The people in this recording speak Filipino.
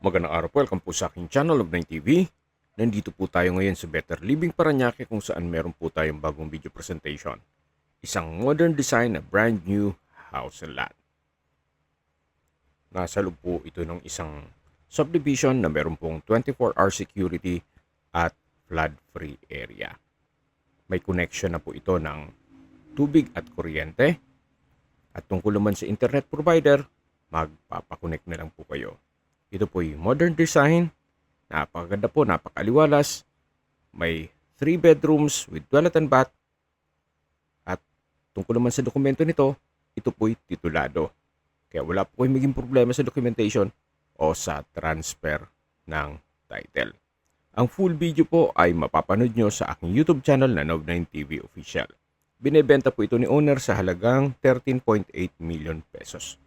Magandang araw po, welcome po sa aking channel of 9 TV. Nandito po tayo ngayon sa Better Living Parañaque kung saan meron po tayong bagong video presentation. Isang modern design na brand new house and lot. Nasa loob po ito ng isang subdivision na meron pong 24-hour security at flood-free area. May connection na po ito ng tubig at kuryente. At tungkol naman sa internet provider, magpapakonect na lang po kayo. Ito po yung modern design. Napakaganda po, napakaliwalas. May 3 bedrooms with toilet and bath. At tungkol naman sa dokumento nito, ito po'y titulado. Kaya wala po kayong maging problema sa documentation o sa transfer ng title. Ang full video po ay mapapanood nyo sa aking YouTube channel na Nov9 TV Official. Binebenta po ito ni owner sa halagang 13.8 million pesos.